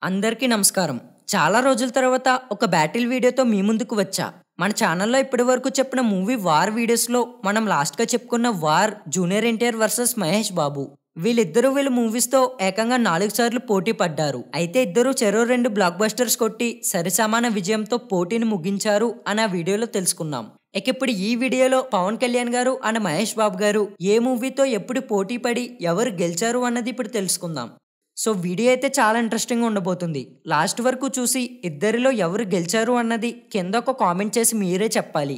అందరికీ నమస్కారం. చాలా రోజుల తర్వాత ఒక బ్యాటిల్ వీడియోతో మీ ముందుకు వచ్చా. మన ఛానల్లో ఇప్పటివరకు చెప్పిన మూవీ వార్ వీడియోస్‌లో మనం లాస్ట్‌గా చెప్పుకున్న war junior NTR versus Mahesh Babu. వీళ్ళ మూవీస్‌తో ఏకంగా 4 సార్లు పోటీ పడ్డారు. అయితే ఇద్దరు చెరో 2 బ్లాక్ బస్టర్స్ కొట్టి సరిసమాన విజయంతో పోటీని ముగించారు అని ఆ వీడియోలో తెలుసుకున్నాం. ఇప్పుడు ఈ వీడియోలో పవన్ కళ్యాణ్ గారు అండ్ మహేష్ బాబు గారు ఏ మూవీతో ఎప్పుడు పోటీ పడి ఎవరు గెలిచారు అన్నది ఇప్పుడు తెలుసుకుందాం. సో వీడియో అయితే చాలా ఇంట్రెస్టింగ్గా ఉండబోతుంది. లాస్ట్ వరకు చూసి ఇద్దరిలో ఎవరు గెలిచారు అన్నది కింద ఒక కామెంట్ చేసి మీరే చెప్పాలి.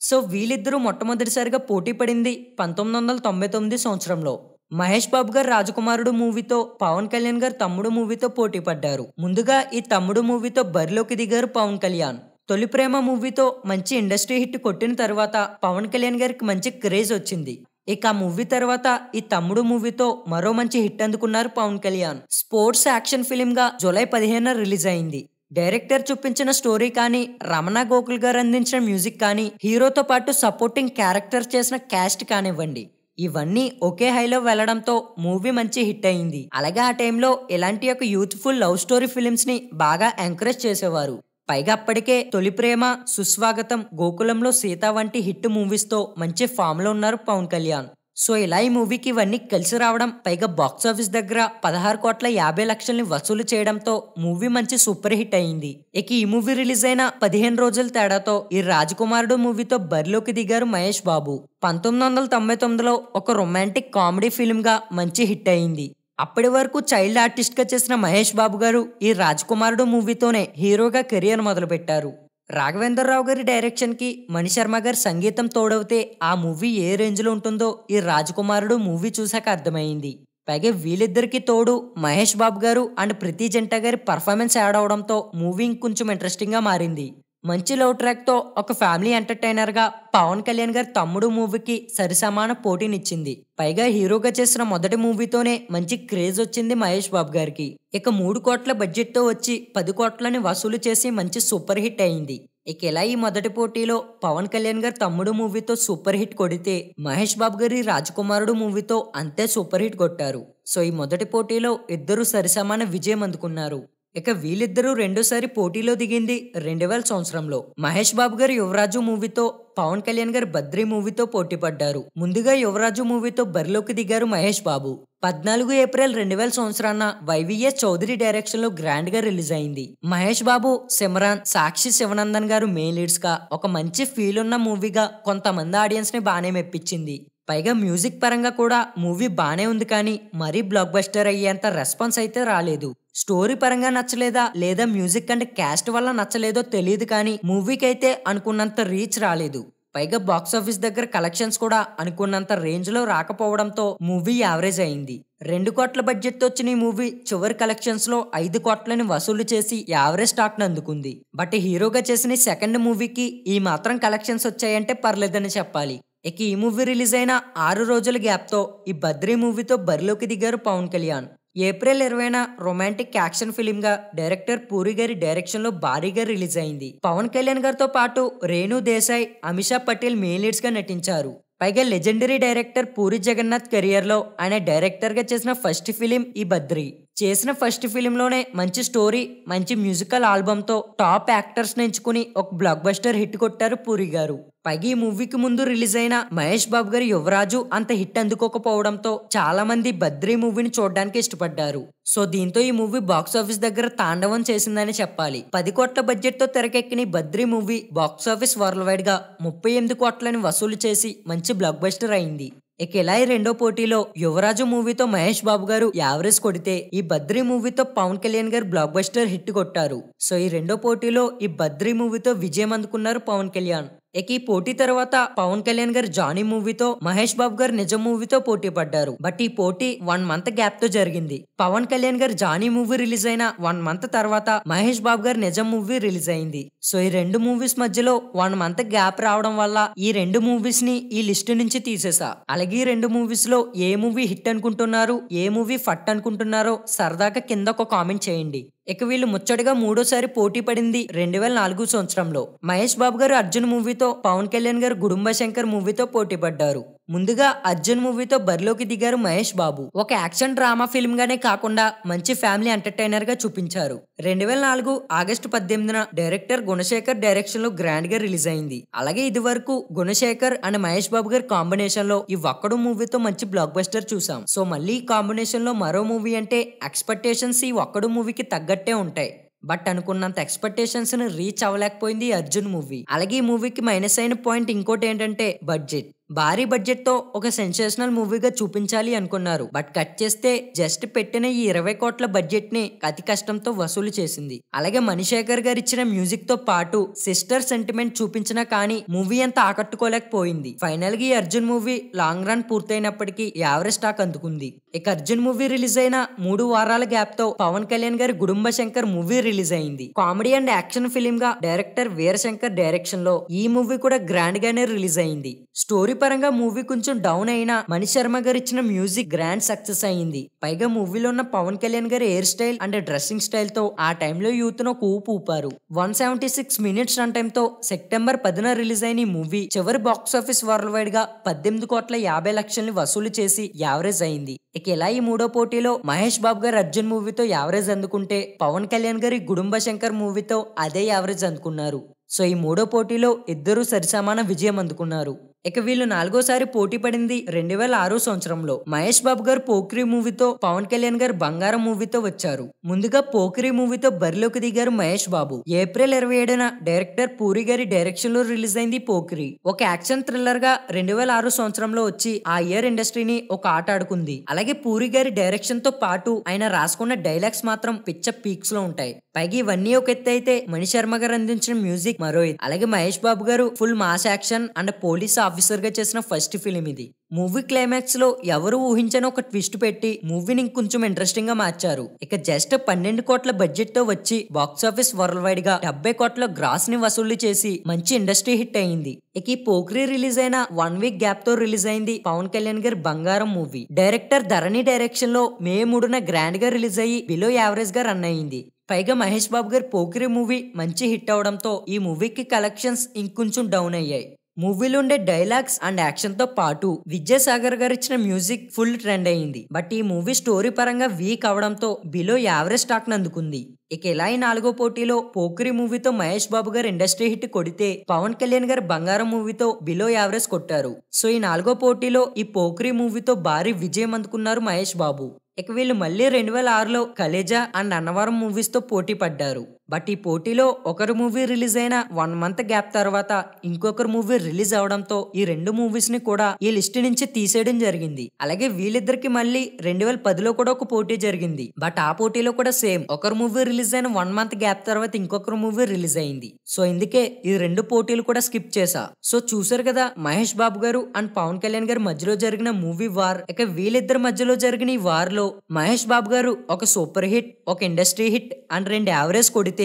సో వీళ్ళిద్దరూ మొట్టమొదటిసారిగా పోటీ పడింది 1999 సంవత్సరంలో. మహేష్ బాబు గారు రాజకుమారుడు మూవీతో, పవన్ కళ్యాణ్ గారు తమ్ముడు మూవీతో పోటీ పడ్డారు. ముందుగా ఈ తమ్ముడు మూవీతో బరిలోకి దిగారు పవన్ కళ్యాణ్. తొలి ప్రేమ మూవీతో మంచి ఇండస్ట్రీ హిట్ కొట్టిన తర్వాత పవన్ కళ్యాణ్ గారికి మంచి క్రేజ్ వచ్చింది. ఇక ఆ మూవీ తర్వాత ఈ తమ్ముడు మూవీతో మరో మంచి హిట్ అందుకున్నారు Pawan Kalyan. Sports action film గా జూలై 15న రిలీజ్ అయింది. డైరెక్టర్ చూపించిన స్టోరీ కానీ, రమణ గోకుల్ గారు అందించిన మ్యూజిక్ కానీ, హీరోతో పాటు సపోర్టింగ్ క్యారెక్టర్ చేసిన క్యాస్ట్ కానివ్వండి, ఇవన్నీ ఒకే హైలో వెళ్లడంతో మూవీ మంచి హిట్ అయింది. అలాగే ఆ టైంలో ఇలాంటి ఒక యూత్ఫుల్ లవ్ స్టోరీ ఫిలిమ్స్ ని బాగా ఎంకరేజ్ చేసేవారు. పైగా అప్పటికే తొలి ప్రేమ, సుస్వాగతం, గోకులంలో సీత వంటి హిట్ మూవీస్ తో మంచి ఫామ్ లో ఉన్నారు పవన్ కళ్యాణ్. సో ఇలా ఈ మూవీకి ఇవన్నీ కలిసి రావడం, పైగా బాక్సాఫీస్ దగ్గర 16,50,00,000 వసూలు చేయడంతో మూవీ మంచి సూపర్ హిట్ అయింది. ఇక ఈ మూవీ రిలీజ్ అయిన 15 రోజుల తేడాతో ఈ రాజకుమారుడు మూవీతో బరిలోకి దిగారు మహేష్ బాబు. 1999లో ఒక రొమాంటిక్ కామెడీ ఫిల్మ్ గా మంచి హిట్ అయింది. అప్పటి వరకు చైల్డ్ ఆర్టిస్ట్ గా చేసిన మహేష్ బాబు గారు ఈ రాజకుమారుడు మూవీతోనే హీరోగా కెరియర్ మొదలుపెట్టారు. రాఘవేంద్రరావు గారి డైరెక్షన్ కి మణిశర్మ గారి సంగీతం తోడవుతే ఆ మూవీ ఏ రేంజ్ లో ఉంటుందో ఈ రాజకుమారుడు మూవీ చూసాక అర్థమైంది. పైగా వీళ్ళిద్దరికి తోడు మహేష్ బాబు గారు అండ్ ప్రీతి జింటా గారి పర్ఫార్మెన్స్ యాడ్ అవడంతో మూవీ ఇంకొంచెం ఇంట్రెస్టింగ్ గా మారింది. మంచి లవ్ ట్రాక్ తో ఒక ఫ్యామిలీ ఎంటర్టైనర్ గా పవన్ కళ్యాణ్ గారి తమ్ముడు మూవీకి సరిసమాన పోటీనిచ్చింది. పైగా హీరోగా చేసిన మొదటి మూవీతోనే మంచి క్రేజ్ వచ్చింది మహేష్ బాబు గారికి. ఇక 3 కోట్ల బడ్జెట్ తో వచ్చి 10 కోట్లని వసూలు చేసి మంచి సూపర్ హిట్ అయింది. ఇక ఇలా ఈ మొదటి పోటీలో పవన్ కళ్యాణ్ గారి తమ్ముడు మూవీతో సూపర్ హిట్ కొడితే, మహేష్ బాబు గారి రాజకుమారుడు మూవీతో అంతే సూపర్ హిట్ కొట్టారు. సో ఈ మొదటి పోటీలో ఇద్దరు సరిసమాన విజయం అందుకున్నారు. ఇక వీళ్ళిద్దరూ రెండోసారి పోటీలో దిగింది 2000 సంవత్సరంలో. మహేష్ బాబు గారు యువరాజు మూవీతో, పవన్ కళ్యాణ్ గారు బద్రీ మూవీతో పోటీ పడ్డారు. ముందుగా యువరాజు మూవీతో బరిలోకి దిగారు Mahesh Babu. 14 April 2000 సంవత్సరాన YVS Chowdary direction లో గ్రాండ్ గా రిలీజ్ అయింది. మహేష్ బాబు, సిమ్రాన్, సాక్షి శివనందన్ గారు మెయిన్ లీడ్స్ గా ఒక మంచి ఫీల్ ఉన్న మూవీగా కొంతమంది ఆడియన్స్ ని బానే మెప్పించింది. పైగా మ్యూజిక్ పరంగా కూడా మూవీ బానే ఉంది, కానీ మరీ బ్లాక్ బస్టర్ అయ్యేంత రెస్పాన్స్ అయితే రాలేదు. స్టోరీ పరంగా నచ్చలేదా లేదా మ్యూజిక్ అండ్ క్యాస్ట్ వల్ల నచ్చలేదో తెలియదు, కానీ మూవీకి అయితే అనుకున్నంత రీచ్ రాలేదు. పైగా బాక్సాఫీస్ దగ్గర కలెక్షన్స్ కూడా అనుకున్నంత రేంజ్ లో రాకపోవడంతో మూవీ యావరేజ్ అయింది. 2 కోట్ల బడ్జెట్ తో వచ్చిన ఈ మూవీ చివరి కలెక్షన్స్ లో 5 కోట్లని వసూలు చేసి యావరేజ్ స్టాక్ ను అందుకుంది. బట్ హీరోగా చేసిన సెకండ్ మూవీకి ఈ మాత్రం కలెక్షన్స్ వచ్చాయంటే పర్లేదని చెప్పాలి. ఇక ఈ మూవీ రిలీజ్ అయిన 6 రోజుల గ్యాప్ తో ఈ బద్రీ మూవీతో బరిలోకి దిగారు పవన్ కళ్యాణ్. ఏప్రిల్ 20న రొమాంటిక్ యాక్షన్ ఫిలిం గా డైరెక్టర్ పూరి గారి డైరెక్షన్ లో భారీగా రిలీజ్ అయింది. పవన్ కళ్యాణ్ గారితో పాటు రేణు దేశాయ్, అమిషా పటేల్ మెయిన్ లీడ్స్ గా నటించారు. పైగా legendary director Puri Jagannath career లో ఆయన డైరెక్టర్ గా చేసిన ఫస్ట్ ఫిలిం ఈ బద్రీ. చేసిన ఫస్ట్ ఫిలిం లోనే మంచి స్టోరీ, మంచి మ్యూజికల్ ఆల్బమ్ తో టాప్ యాక్టర్స్ ని ఎంచుకుని ఒక బ్లాక్ బస్టర్ హిట్ కొట్టారు పూరి గారు. పైగా ఈ మూవీకి ముందు రిలీజ్ అయిన మహేష్ బాబు గారి యువరాజు అంత హిట్ అందుకోకపోవడంతో చాలా మంది బద్రీ మూవీని చూడడానికి ఇష్టపడ్డారు. సో దీంతో ఈ మూవీ బాక్సాఫీస్ దగ్గర తాండవం చేసిందని చెప్పాలి. 10 కోట్ల బడ్జెట్ తో తెరకెక్కిన Badri movie box office world wide గా 38 కోట్లని వసూలు చేసి మంచి బ్లాక్ బస్టర్ అయింది. ఇక ఇలా ఈ రెండో పోటీలో యువరాజు మూవీతో మహేష్ బాబు గారు యావరేజ్ కొడితే, ఈ బద్రీ మూవీతో పవన్ కళ్యాణ్ గారు బ్లాక్ బస్టర్ హిట్ కొట్టారు. సో ఈ రెండో పోటీలో ఈ బద్రీ మూవీతో విజయం అందుకున్నారు పవన్ కళ్యాణ్. ఇక ఈ పోటీ తర్వాత పవన్ కళ్యాణ్ గారు జానీ మూవీతో, మహేష్ బాబు గారు నిజం మూవీతో పోటీ పడ్డారు. బట్ ఈ పోటీ 1 మంత్ గ్యాప్ తో జరిగింది. పవన్ కళ్యాణ్ గారు జానీ మూవీ రిలీజ్ అయిన 1 మంత్ తర్వాత మహేష్ బాబు గారు నిజం మూవీ రిలీజ్ అయింది. సో ఈ 2 మూవీస్ మధ్యలో 1 మంత్ గ్యాప్ రావడం వల్ల ఈ 2 మూవీస్ ని ఈ లిస్ట్ నుంచి తీసేసా. అలాగే ఈ 2 మూవీస్ లో ఏ మూవీ హిట్ అనుకుంటున్నారు, ఏ మూవీ ఫట్ అనుకుంటున్నారో సరదాగా కింద ఒక కామెంట్ చేయండి. ఇక వీళ్ళు ముచ్చటగా మూడోసారి పోటీ పడింది 2004 సంవత్సరంలో. మహేష్ బాబు గారు అర్జున్ మూవీతో, పవన్ కళ్యాణ్ గారు గుడుంబ శంకర్ మూవీతో పోటీ పడ్డారు. ముందుగా అర్జున్ మూవీతో బరిలోకి దిగారు మహేష్ బాబు. ఒక యాక్షన్ డ్రామా ఫిల్మ్ గానే కాకుండా మంచి ఫ్యామిలీ ఎంటర్టైనర్ గా చూపించారు. 2004 ఆగస్టు 18న డైరెక్టర్ గుణశేఖర్ డైరెక్షన్ లో గ్రాండ్ గా రిలీజ్ అయింది. అలాగే ఇది వరకు గుణశేఖర్ అండ్ మహేష్ బాబు గారి కాంబినేషన్ లో ఈ ఒక్కడు మూవీతో మంచి బ్లాక్ బస్టర్ చూసాం. సో మళ్ళీ ఈ కాంబినేషన్ లో మరో మూవీ అంటే ఎక్స్పెక్టేషన్స్ ఈ ఒక్కడు మూవీకి తగ్గట్టే ఉంటాయి. బట్ అనుకున్నంత ఎక్స్పెక్టేషన్స్ ని రీచ్ అవ్వలేకపోయింది ఈ అర్జున్ మూవీ. అలాగే ఈ మూవీకి మైనస్ అయిన పాయింట్ ఇంకోటి ఏంటంటే బడ్జెట్. భారీ బడ్జెట్ తో ఒక సెన్సేషనల్ మూవీగా చూపించాలి అనుకున్నారు. బట్ కట్ చేస్తే జస్ట్ పెట్టిన ఈ 20 కోట్ల బడ్జెట్ ని అతి కష్టంతో వసూలు చేసింది. అలాగే మణిశేఖర్ గారు ఇచ్చిన మ్యూజిక్ తో పాటు సిస్టర్ సెంటిమెంట్ చూపించినా కానీ మూవీ అంతా ఆకట్టుకోలేకపోయింది. ఫైనల్ గా ఈ అర్జున్ మూవీ లాంగ్ రన్ పూర్తయినప్పటికీ యావరేజ్ స్టాక్ అందుకుంది. ఇక అర్జున్ మూవీ రిలీజ్ అయిన 3 వారాల గ్యాప్ తో పవన్ కళ్యాణ్ గారి గుడుంబ శంకర్ మూవీ రిలీజ్ అయింది. కామెడీ అండ్ యాక్షన్ ఫిలిం గా డైరెక్టర్ వీరశంకర్ డైరెక్షన్ లో ఈ మూవీ కూడా గ్రాండ్ గానే రిలీజ్ అయింది. స్టోరీ పరంగా మూవీ కొంచెం డౌన్ అయినా మణి శర్మ గారు ఇచ్చిన మ్యూజిక్ గ్రాండ్ సక్సెస్ అయింది. పైగా మూవీలో ఉన్న పవన్ కళ్యాణ్ గారి hair style and dressing style తో ఆ టైంలో యూత్ ను ఒక ఊపు ఊపారు. 176 మినిట్స్ రన్ టైమ్ తో సెప్టెంబర్ 10న రిలీజ్ అయిన ఈ మూవీ చివరి బాక్స్ ఆఫీస్ వరల్డ్ వైడ్ గా 18,50,00,000 వసూలు చేసి యావరేజ్ అయింది. ఇక ఇలా ఈ మూడో పోటీలో మహేష్ బాబు గారు అర్జున్ మూవీతో యావరేజ్ అందుకుంటే పవన్ కళ్యాణ్ గారి గుడుంబ శంకర్ మూవీతో అదే యావరేజ్ అందుకున్నారు. సో ఈ మూడో పోటీలో ఇద్దరు సరిసమాన విజయం అందుకున్నారు. ఇక వీళ్ళు 4వసారి పోటీ పడింది 2006 సంవత్సరంలో. మహేష్ బాబు గారు పోక్రీ మూవీతో, పవన్ కళ్యాణ్ గారు బంగారం మూవీతో వచ్చారు. ముందుగా పోక్రీ మూవీతో బరిలోకి దిగారు మహేష్ బాబు. ఏప్రిల్ 27న డైరెక్టర్ పూరి గారి డైరెక్షన్ లో రిలీజ్ అయింది పోక్రీ. ఒక యాక్షన్ థ్రిల్లర్ గా 2006 సంవత్సరంలో వచ్చి ఆ ఇయర్ ఇండస్ట్రీని ఒక ఆట ఆడుకుంది. అలాగే పూరి గారి డైరెక్షన్ తో పాటు ఆయన రాసుకున్న డైలాగ్స్ మాత్రం పిచ్చ పీక్స్ లో ఉంటాయి. పైగా ఇవన్నీ ఒక ఎత్తు అయితే మణి శర్మ గారు అందించిన మ్యూజిక్ మరో ఎత్తు. అలాగే మహేష్ బాబు గారు full mass action and police officer గా చేసిన ఫస్ట్ ఫిలిం ఇది. మూవీ క్లైమాక్స్ లో ఎవరు ఊహించని ఒక ట్విస్ట్ పెట్టి మూవీని ఇంకొంచెం ఇంట్రెస్టింగ్ గా మార్చారు. ఇక జస్ట్ 12 కోట్ల బడ్జెట్ తో వచ్చి బాక్స్ ఆఫీస్ వరల్డ్ వైడ్ గా 70 కోట్ల గ్రాస్ ని వసూలు చేసి మంచి ఇండస్ట్రీ హిట్ అయింది. ఇక ఈ పోక్రీ రిలీజ్ అయిన 1 వీక్ గ్యాప్ తో రిలీజ్ అయింది పవన్ కళ్యాణ్ గారి బంగారం మూవీ. డైరెక్టర్ ధరణి డైరెక్షన్ లో మే 3న గ్రాండ్ గా రిలీజ్ అయ్యి బిలో యావరేజ్ గా రన్ అయింది. పైగా మహేష్ బాబు గారి పోక్రీ మూవీ మంచి హిట్ అవడంతో ఈ మూవీకి కలెక్షన్స్ ఇంకొంచెం డౌన్ అయ్యాయి. మూవీలో ఉండే డైలాగ్స్ అండ్ యాక్షన్ తో పాటు విజయసాగర్ గారు ఇచ్చిన మ్యూజిక్ ఫుల్ ట్రెండ్ అయింది. బట్ ఈ మూవీ స్టోరీ పరంగా వీక్ అవడంతో బిలో యావరేజ్ స్టాక్ అందుకుంది. ఇక ఇలా ఈ 4వ పోటీలో పోక్రీ మూవీతో మహేష్ బాబు గారు ఇండస్ట్రీ హిట్ కొడితే పవన్ కళ్యాణ్ గారు బంగారం మూవీతో బిలో యావరేజ్ కొట్టారు. సో ఈ 4వ పోటీలో ఈ పోక్రీ మూవీతో భారీ విజయం అందుకున్నారు మహేష్ బాబు. ఇక వీళ్ళు మళ్ళీ 2006లో కలేజా అండ్ అన్నవరం మూవీస్ తో పోటీ పడ్డారు. బట్ ఈ పోటీలో ఒకరు మూవీ రిలీజ్ అయిన 1 మంత్ గ్యాప్ తర్వాత ఇంకొకరు మూవీ రిలీజ్ అవడంతో ఈ 2 మూవీస్ ని కూడా ఈ లిస్ట్ నుంచి తీసేయడం జరిగింది. అలాగే వీళ్ళిద్దరికి మళ్ళీ 2010లో కూడా ఒక పోటీ జరిగింది. బట్ ఆ పోటీలో కూడా సేమ్ ఒకరు మూవీ రిలీజ్ అయిన 1 మంత్ గ్యాప్ తర్వాత ఇంకొకరు మూవీ రిలీజ్ అయింది. సో ఇందుకే ఈ 2 పోటీలు కూడా స్కిప్ చేసా. సో చూసారు కదా మహేష్ బాబు గారు అండ్ పవన్ కళ్యాణ్ గారి మధ్యలో జరిగిన మూవీ వార్. ఇక వీళ్ళిద్దరి మధ్యలో జరిగిన ఈ వార్ లో మహేష్ బాబు గారు ఒక సూపర్ హిట్, ఒక ఇండస్ట్రీ హిట్ అండ్ 2 యావరేజ్ కొడితే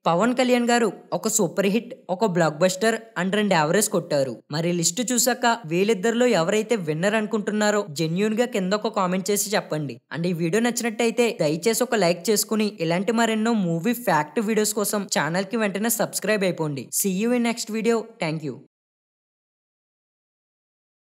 పవన్ కళ్యాణ్ గారు ఒక సూపర్ హిట్, ఒక బ్లాక్ బస్టర్ అండ్ 2 యావరేజ్ కొట్టారు. మరి లిస్ట్ చూసాక వీళ్ళిద్దరిలో ఎవరైతే విన్నర్ అనుకుంటున్నారో జెన్యూన్ గా కింద ఒక కామెంట్ చేసి చెప్పండి. అండ్ ఈ వీడియో నచ్చినట్టయితే దయచేసి ఒక లైక్ చేసుకుని ఇలాంటి మరెన్నో మూవీ ఫ్యాక్ట్ వీడియోస్ కోసం ఛానల్ కి వెంటనే సబ్స్క్రైబ్ అయిపోండి. See you in next video. Thank you.